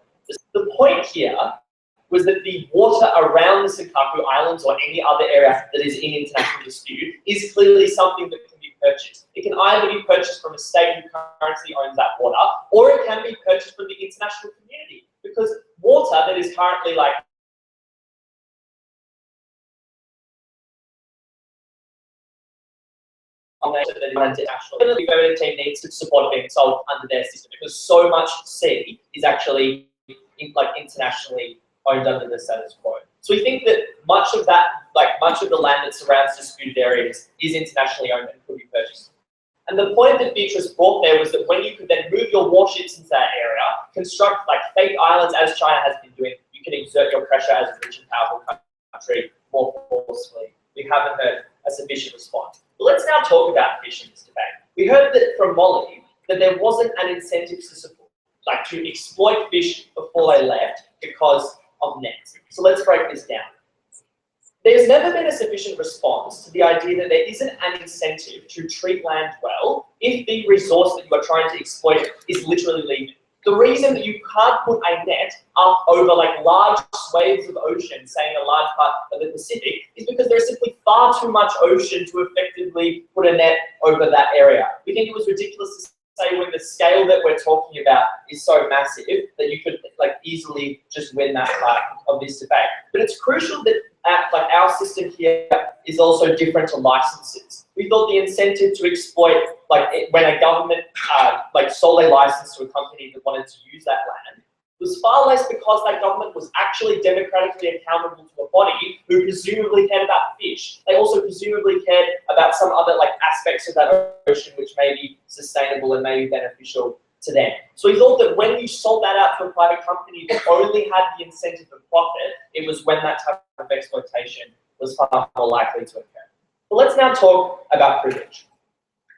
The point here was that the water around the Senkaku Islands or any other area that is in international dispute is clearly something that can be purchased. It can either be purchased from a state who currently owns that water, or it can be purchased from the international community, because water that is currently like the affirmative team needs to support being sold under their system, because so much sea is actually internationally owned under the status quo. So we think that much of the land that surrounds disputed areas is internationally owned and could be purchased. And the point that Beatrice brought there was that when you could then move your warships into that area, construct like fake islands as China has been doing, you can exert your pressure as a rich and powerful country more forcefully. We haven't heard a sufficient response. But let's now talk about fish in this debate. We heard that from Molly that there wasn't an incentive to support like to exploit fish before they left because of nets. So let's break this down. There's never been a sufficient response to the idea that there isn't an incentive to treat land well if the resource that you are trying to exploit is literally leaving. The reason that you can't put a net up over like large swathes of ocean, say in a large part of the Pacific, is because there's simply far too much ocean to effectively put a net over that area. We think it was ridiculous to say when the scale that we're talking about is so massive that you could like easily just win that part of this debate. But it's crucial that like our system here is also different to licenses. We thought the incentive to exploit, like when a government like sold a license to a company that wanted to use that land, was far less because that government was actually democratically accountable to a body who presumably cared about fish. They also presumably cared about some other like aspects of that ocean which may be sustainable and may be beneficial to them. So we thought that when you sold that out to a private company that only had the incentive of profit, it was when that type of exploitation was far more likely to occur. But let's now talk about privilege.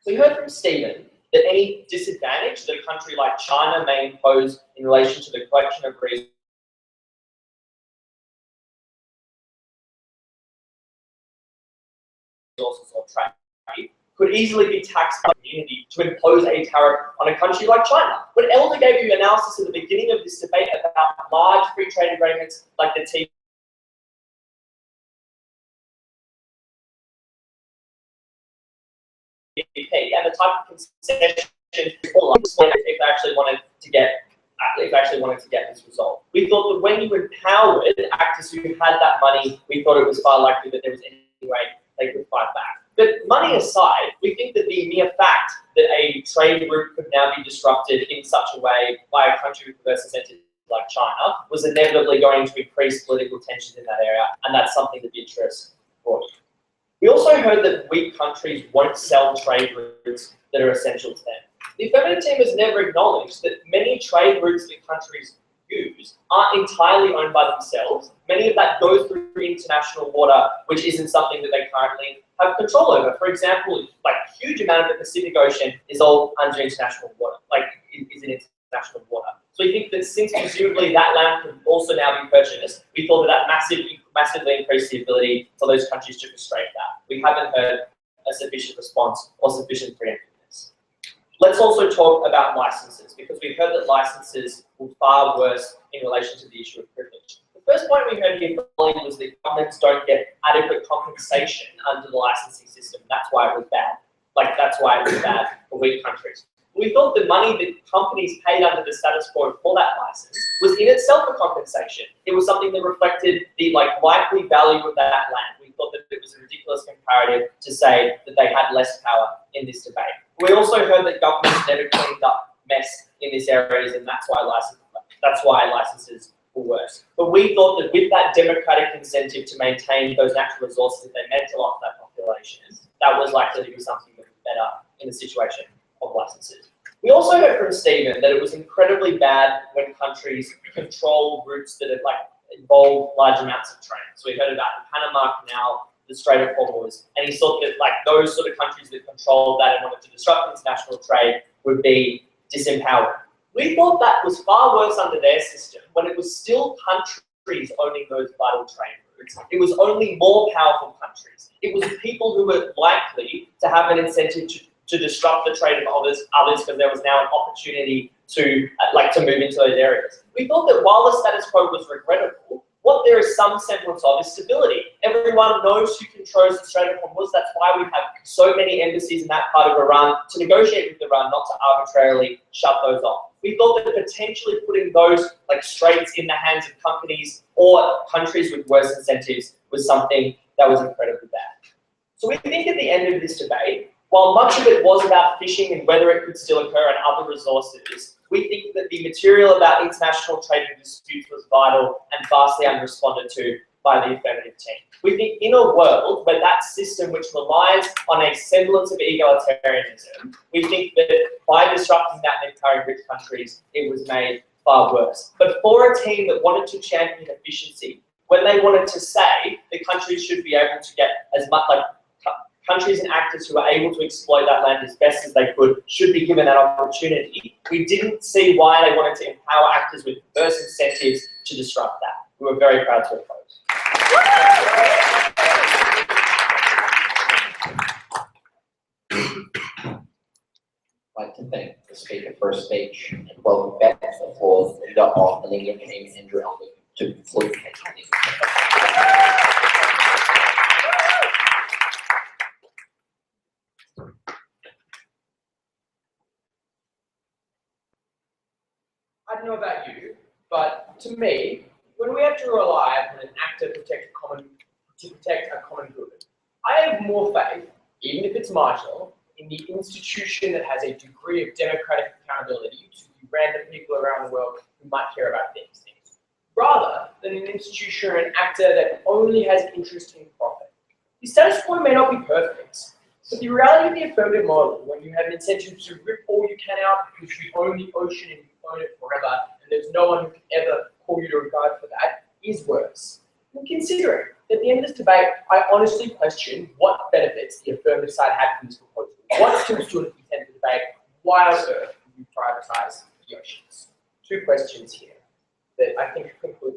So you heard from Stephen that any disadvantage that a country like China may impose in relation to the collection of resources or trade could easily be taxed by the community to impose a tariff on a country like China. When Elder gave you analysis at the beginning of this debate about large free trade agreements like the TPP and the type of concessions if they actually wanted to get this result. We thought that when you empowered actors who had that money, we thought it was far likely that there was any way they could fight back. But money aside, we think that the mere fact that a trade route could now be disrupted in such a way by a country with diverse incentives like China was inevitably going to increase political tensions in that area, and that's something that Beatrice brought. We also heard that weak countries won't sell trade routes that are essential to them. The affirmative team has never acknowledged that many trade routes that countries use aren't entirely owned by themselves. Many of that goes through international water, which isn't something that they currently have control over. For example, like a huge amount of the Pacific Ocean is all under international water, like is in international water. So we think that since presumably that land could also now be purchased, we thought that massively increased the ability for those countries to frustrate that. We haven't heard a sufficient response or sufficient preemptiveness. Let's also talk about licenses, because we've heard that licenses were far worse in relation to the issue of privilege. The first point we heard here was that governments don't get adequate compensation under the licensing system. That's why it was bad. Like, that's why it was bad for weak countries. We thought the money that companies paid under the status quo for that license was in itself a compensation. It was something that reflected the likely value of that land. We thought that it was a ridiculous comparative to say that they had less power in this debate. We also heard that governments never cleaned up mess in these areas, and that's why licenses were worse. But we thought that with that democratic incentive to maintain those natural resources that they meant to offer that population, that was likely to be something that was better in the situation of licenses. We also heard from Stephen that it was incredibly bad when countries control routes that involve large amounts of trade. So we heard about the Panama Canal, the Strait of Hormuz, and he thought that those sort of countries that controlled that and wanted to disrupt international trade would be disempowered. We thought that was far worse under their system when it was still countries owning those vital trade routes. It was only more powerful countries. It was people who were likely to have an incentive to disrupt the trade of others because there was now an opportunity to move into those areas. We thought that while the status quo was regrettable, what there is some semblance of is stability. Everyone knows who controls the Strait of Hormuz. That's why we have so many embassies in that part of Iran to negotiate with Iran, not to arbitrarily shut those off. We thought that potentially putting those straits in the hands of companies or countries with worse incentives was something that was incredibly bad. So we think at the end of this debate, while much of it was about fishing and whether it could still occur and other resources, we think that the material about international trading disputes was vital and vastly unresponded to by the affirmative team. We think in a world where that system which relies on a semblance of egalitarianism, we think that by disrupting that and empowering rich countries, it was made far worse. But for a team that wanted to champion efficiency, when they wanted to say that countries should be able to get as much, countries and actors who are able to exploit that land as best as they could should be given that opportunity. We didn't see why they wanted to empower actors with perverse incentives to disrupt that. We were very proud to oppose. I'd like to thank the speaker for his speech and welcome back to the floor the leader of the legal team, Andrew Elder, to conclude the meeting. I don't know about you, but to me, when we have to rely on an actor to protect a common good, I have more faith, even if it's marginal, in the institution that has a degree of democratic accountability to the random people around the world who might care about these things, rather than an institution or an actor that only has interest in profit. The status quo may not be perfect, but the reality of the affirmative model, when you have an incentive to rip all you can out because you own the ocean and you own it forever, and there's no one who can ever call you to regard for that, is worse. And considering that at the end of this debate, I honestly question what benefits the affirmative side had from this proposal. What still stood at the end of the debate? Why on earth would you privatize the oceans? Two questions here that I think conclude.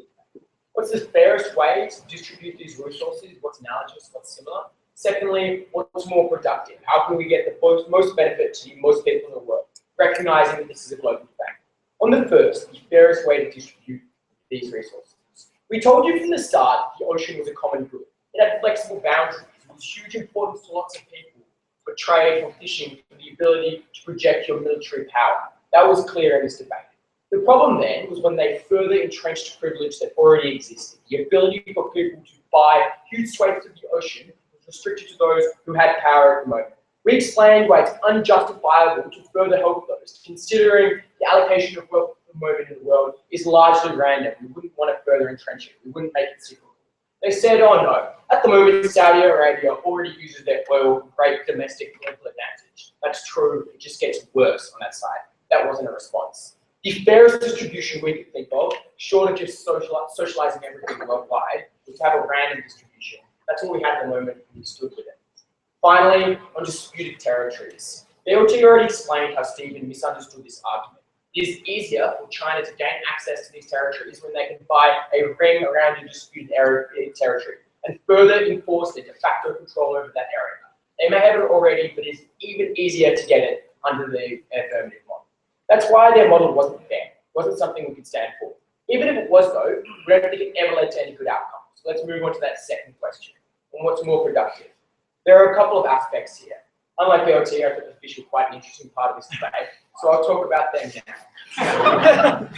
What's the fairest way to distribute these resources? What's analogous? What's similar? Secondly, what's more productive? How can we get the most benefit to most people in the world? Recognizing that this is a global thing. On the first, the fairest way to distribute these resources. We told you from the start the ocean was a common good. It had flexible boundaries. It was huge importance to lots of people for trade, for fishing, for the ability to project your military power. That was clear in this debate. The problem then was when they further entrenched privilege that already existed. The ability for people to buy huge swathes of the ocean was restricted to those who had power at the moment. We explained why it's unjustifiable to further help those, considering the allocation of wealth at the moment in the world is largely random. We wouldn't want to further entrench it. We wouldn't make it cyclical. They said, oh no, at the moment Saudi Arabia already uses their oil for great domestic political advantage. That's true, it just gets worse on that side. That wasn't a response. The fairest distribution we could think of, short of just socializing everything worldwide, was to have a random distribution. That's all we had at the moment, and we stood with it. Finally, on disputed territories. The LT already explained how Stephen misunderstood this argument. It is easier for China to gain access to these territories when they can buy a ring around a disputed territory and further enforce their de facto control over that area. They may have it already, but it's even easier to get it under the affirmative model. That's why their model wasn't fair. It wasn't something we could stand for. Even if it was, though, we don't think it ever led to any good outcomes. So let's move on to that second question. And what's more productive? There are a couple of aspects here. Unlike the OT, I thought the fish were quite an interesting part of this debate, so I'll talk about them now.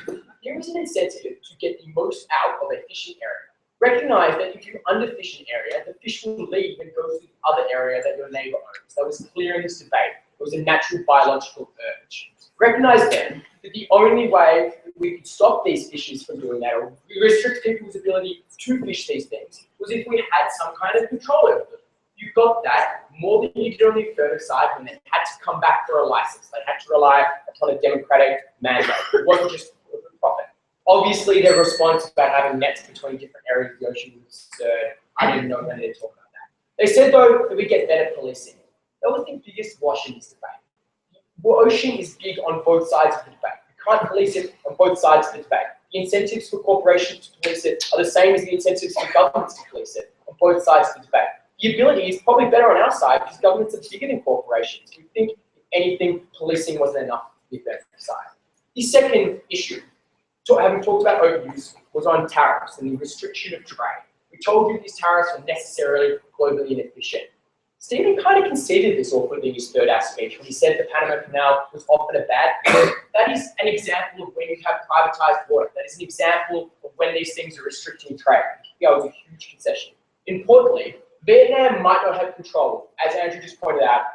There is an incentive to get the most out of a fishing area. Recognize that if you underfish an area, the fish will leave and go to the other area that your neighbor owns. That was clear in this debate. It was a natural biological urge. Recognize then that the only way that we could stop these fishes from doing that, or restrict people's ability to fish these things, was if we had some kind of control over them. You got that more than you did on the affirmative side when they had to come back for a license. They had to rely upon a democratic mandate. It wasn't just for profit. Obviously, their response about having nets between different areas of the ocean was absurd. I didn't know when they talk about that. They said, though, that we get better policing. That was the biggest wash in this debate. The ocean is big on both sides of the debate. You can't police it on both sides of the debate. The incentives for corporations to police it are the same as the incentives for governments to police it on both sides of the debate. The ability is probably better on our side because governments are bigger than corporations. We think, if anything, policing wasn't enough to be better side. The second issue, having talked about overuse, was on tariffs and the restriction of trade. We told you these tariffs were necessarily globally inefficient. Stephen kind of conceded this awkwardly in his third act speech when he said the Panama Canal was often a bad thing. That is an example of when you have privatized water. That is an example of when these things are restricting trade. Yeah, it was a huge concession. Importantly, Vietnam might not have control, as Andrew just pointed out.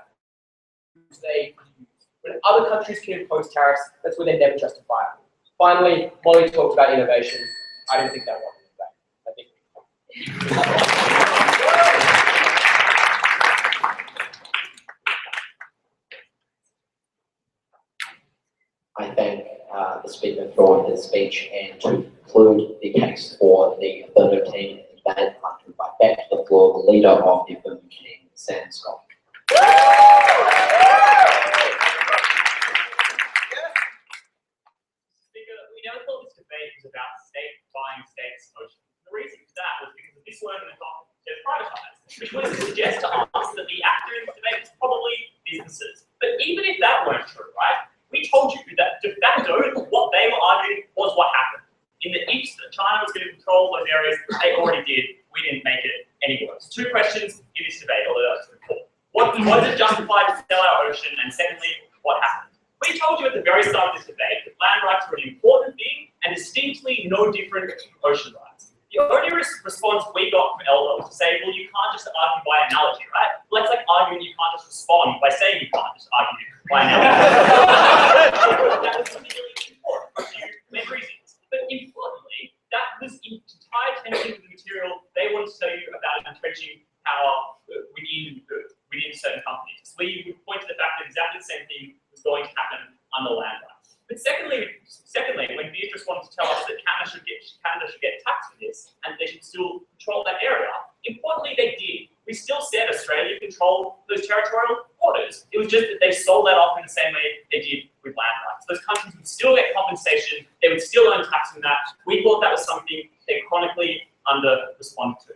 When other countries can impose tariffs, that's where they're never justifiable. Finally, Molly talked about innovation. I don't think that one was bad. I thank the speaker for his speech, and to conclude the case for the affirmative team in the debate, I'd like to invite back to the floor the leader of the affirmative team, Sam Scott. Speaker, we never thought this debate was about state buying states' ocean. The reason for that was because of this word in the topic, they're privatized, which was to suggest to us that the actor in this debate was probably businesses. But even if that weren't true, right, we told you that de facto what they were arguing was what happened. In the east, that China was going to control those areas, they already did. We didn't make it any worse. Two questions in this debate, although that's important. Was it justified to sell our ocean? And secondly, what happened? We told you at the very start of this debate that land rights were an important thing and distinctly no different from ocean rights. The only response we got from Elder was to say, well, you can't just argue by analogy, right? Well, that's like arguing you can't just respond by saying you can't just argue by analogy. That was something really important for you, many reasons. But importantly, that was in entire tension with the material they wanted to tell you about entrenching power within certain companies. We would point to the fact that exactly the same thing was going to happen under land rights. But secondly, when Beatrice wanted to tell us that Canada should get taxed for this, and they should still control that area, importantly they did. We still said Australia controlled those territorial waters. It was just that they sold that off in the same way they did with land rights. Those countries would still get compensation, they would still earn tax from that. We thought that was something they chronically under-responded to.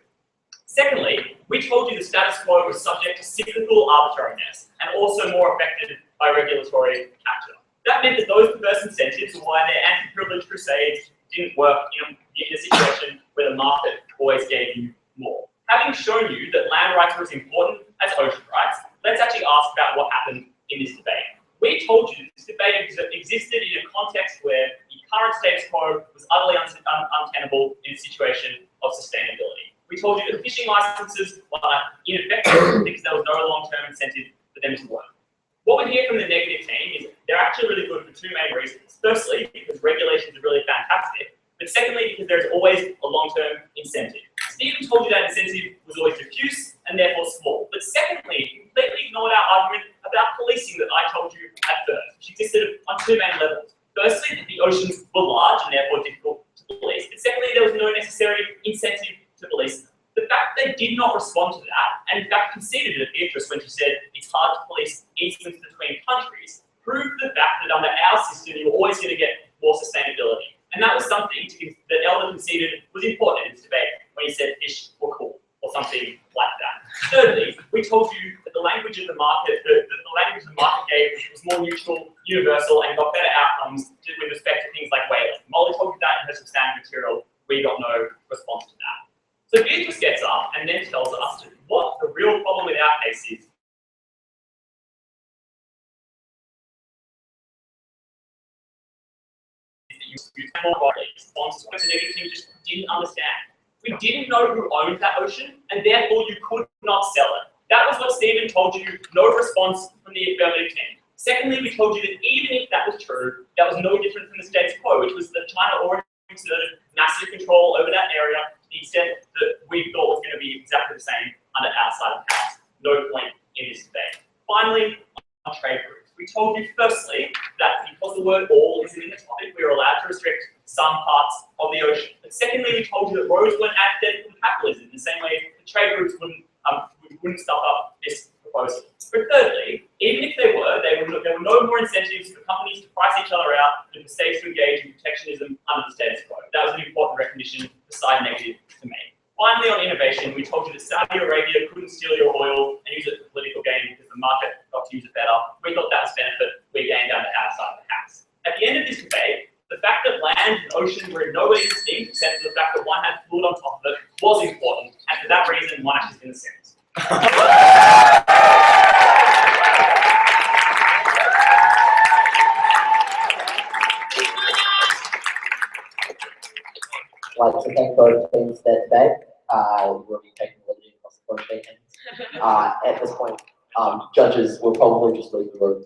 Secondly, we told you the status quo was subject to cyclical arbitrariness and also more affected by regulatory action. That meant that those perverse incentives were why their anti-privilege crusades didn't work in a situation where the market always gave you more. Having shown you that land rights were as important as ocean rights, let's actually ask about what happened in this debate. We told you that this debate existed in a context where the current status quo was utterly untenable in a situation of sustainability. We told you that fishing licenses were ineffective because there was no long-term incentive for them to work. What we hear from the negative team is they're actually really good for two main reasons. Firstly, because regulations are really fantastic, but secondly, because there's always a long-term incentive. Stephen told you that incentive was always diffuse and therefore small. But secondly, he completely ignored our argument about policing that I told you at first, which existed on two main levels. Firstly, that the oceans were large and therefore difficult to police. But secondly, there was no necessary incentive to police them. The fact they did not respond to that, and in fact conceded at Beatrice when she said it's hard to police easements between countries, proved the fact that under our system you're always going to get more sustainability. And that was something that Elder conceded was important in this debate when he said fish were cool, or something like that. Thirdly, we told you that the language of the market, the language the market gave was more neutral, universal, and got better outcomes with respect to things like whaling. Molly told you that in her substandard material. We got no response to that. So Beatrice gets up and then tells us what the real problem with our case is. You more widely response to the negative team just didn't understand. We didn't know who owned that ocean, and therefore you could not sell it. That was what Stephen told you, no response from the affirmative team. Secondly, we told you that even if that was true, that was no different from the status quo, which was that China already exerted massive control over that area to the extent that we thought was going to be exactly the same under our side of the house. No point in this debate. Finally, on trade routes. We told you firstly that because the word all is in the topic, we are allowed to restrict some parts of the ocean. But secondly, we told you that roads weren't antithetical to capitalism in the same way the trade routes wouldn't stuff up this proposal. But thirdly, even if there were no more incentives for companies to price each other out than for states to engage in protectionism under the status quo. That was an important recognition, the side negative to make. Finally, on innovation, we told you that Saudi Arabia couldn't steal your oil and use it for political gain because the market got to use it better. We thought that was benefit. We gained down to our side of the house. At the end of this debate, the fact that land and ocean were in no way distinct, except for the fact that one had fluid on top of it, was important, and for that reason, one actually in the sense. I'd like to thank both teams for that debate. We'll be taking a liberty across the both weekends. At this point, judges will probably just leave the room.